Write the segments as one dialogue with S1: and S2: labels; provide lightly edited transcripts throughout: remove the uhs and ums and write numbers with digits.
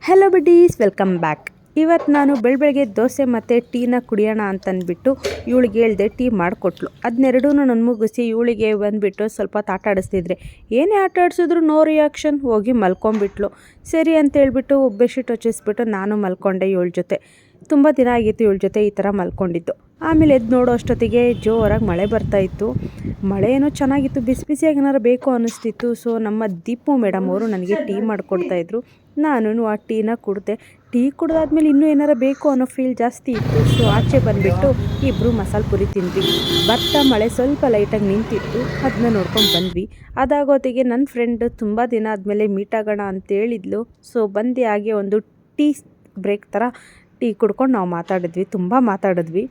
S1: Hello buddies, welcome back. ಇವತ್ತು ನಾನು ಬೆಳಗ್ಗೆ ದೋಸೆ ಮತ್ತು ಟೀನ ಕುಡಿಯೋಣ ಅಂತಂದ್ಬಿಟ್ಟು ಇವಳಿಗೆ ಹೇಳ್ದೆ, ಟೀ ಮಾಡಿಕೊಟ್ಲು. ಅದನ್ನೆರಡೂ ನಾನು ಮುಗಿಸಿ ಇವಳಿಗೆ ಬಂದುಬಿಟ್ಟು ಸ್ವಲ್ಪ ಹೊತ್ತು ಆಟ ಆಡಿಸ್ತಿದ್ರೆ, ಏನೇ ಆಟ ಆಡಿಸಿದ್ರು ನೋ ರಿಯಾಕ್ಷನ್, ಹೋಗಿ ಮಲ್ಕೊಂಡ್ಬಿಟ್ಲು. ಸರಿ ಅಂತ ಹೇಳ್ಬಿಟ್ಟು ಬೆಡ್ಶೀಟ್ ಹೊಚ್ಚಿಸ್ಬಿಟ್ಟು ನಾನು ಮಲ್ಕೊಂಡೆ ಇವಳ ಜೊತೆ. ತುಂಬ ದಿನ ಆಗಿತ್ತು ಇವಳ ಜೊತೆ ಈ ಥರ ಮಲ್ಕೊಂಡಿದ್ದು. ಆಮೇಲೆ ಎದ್ದು ನೋಡೋ ಅಷ್ಟೊತ್ತಿಗೆ ಜೋರಾಗಿ ಮಳೆ ಬರ್ತಾಯಿತ್ತು. ಮಳೆ ಏನೋ ಚೆನ್ನಾಗಿತ್ತು, ಬಿಸಿ ಬಿಸಿಯಾಗಿ ಏನಾರು ಬೇಕು ಅನ್ನಿಸ್ತಿತ್ತು. ಸೊ ನಮ್ಮ ದೀಪು ಮೇಡಮ್ ಅವರು ನನಗೆ ಟೀ ಮಾಡಿಕೊಡ್ತಾಯಿದ್ರು. ನಾನು ಆ ಟೀನ ಕುಡಿದೆ. ಟೀ ಕುಡಿದಾದ್ಮೇಲೆ ಇನ್ನೂ ಏನಾರು ಬೇಕು ಅನ್ನೋ ಫೀಲ್ ಜಾಸ್ತಿ ಇತ್ತು. ಸೊ ಆಚೆ ಬಂದುಬಿಟ್ಟು ಇಬ್ಬರು ಮಸಾಲೆ ಪುರಿ ತಿಂದ್ವಿ. ಬರ್ತಾ ಮಳೆ ಸ್ವಲ್ಪ ಲೈಟಾಗಿ ನಿಂತಿತ್ತು, ಅದನ್ನ ನೋಡ್ಕೊಂಡು ಬಂದ್ವಿ. ಅದಾಗೋತ್ತಿಗೆ ನನ್ನ ಫ್ರೆಂಡ್ ತುಂಬ ದಿನ ಆದಮೇಲೆ ಮೀಟ್ ಆಗೋಣ ಅಂತ ಹೇಳಿದ್ಲು. ಸೊ ಬಂದು ಹಾಗೆ ಒಂದು ಟೀ ಬ್ರೇಕ್ ಥರ ಟೀ ಕುಡ್ಕೊಂಡು ನಾವು ಮಾತಾಡಿದ್ವಿ, ತುಂಬ ಮಾತಾಡಿದ್ವಿ.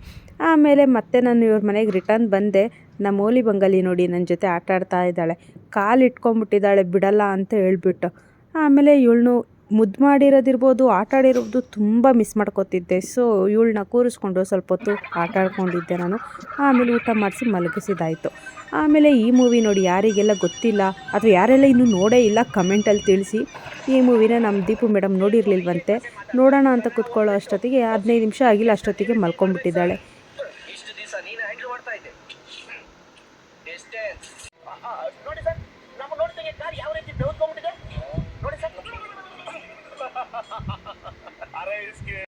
S1: ಆಮೇಲೆ ಮತ್ತೆ ನಾನು ಇವ್ರ ಮನೆಗೆ ರಿಟರ್ನ್ ಬಂದೆ. ನಮ್ಮ ಓಲಿ ಬಂಗಾಲಿ ನೋಡಿ ನನ್ನ ಜೊತೆ ಆಟ ಆಡ್ತಾ ಇದ್ದಾಳೆ, ಕಾಲು ಇಟ್ಕೊಂಡ್ಬಿಟ್ಟಿದ್ದಾಳೆ ಬಿಡಲ್ಲ ಅಂತ ಹೇಳ್ಬಿಟ್ಟು. ಆಮೇಲೆ ಇವಳನ್ನು ಮುದ್ದು ಮಾಡಿರೋದಿರ್ಬೋದು, ಆಟ ಆಡಿರೋದು ತುಂಬ ಮಿಸ್ ಮಾಡ್ಕೊತಿದ್ದೆ. ಸೊ ಇವಳನ್ನ ಕೂರಿಸ್ಕೊಂಡು ಸ್ವಲ್ಪ ಹೊತ್ತು ಆಟ ಆಡ್ಕೊಂಡಿದ್ದೆ ನಾನು. ಆಮೇಲೆ ಊಟ ಮಾಡಿಸಿ ಮಲಗಿಸಿದಾಯಿತು. ಆಮೇಲೆ ಈ ಮೂವಿ ನೋಡಿ, ಯಾರಿಗೆಲ್ಲ ಗೊತ್ತಿಲ್ಲ ಅಥವಾ ಯಾರೆಲ್ಲ ಇನ್ನೂ ನೋಡೇ ಇಲ್ಲ ಕಮೆಂಟಲ್ಲಿ ತಿಳಿಸಿ. ಈ ಮೂವಿನ ನಮ್ಮ ದೀಪು ಮೇಡಮ್ ನೋಡಿರಲಿಲ್ವಂತೆ. ನೋಡೋಣ ಅಂತ ಕೂತ್ಕೊಳ್ಳೋ ಅಷ್ಟೊತ್ತಿಗೆ 15 ನಿಮಿಷ ಆಗಿಲ್ಲ, ಅಷ್ಟೊತ್ತಿಗೆ ಮಲ್ಕೊಂಡ್ಬಿಟ್ಟಿದ್ದಾಳೆ.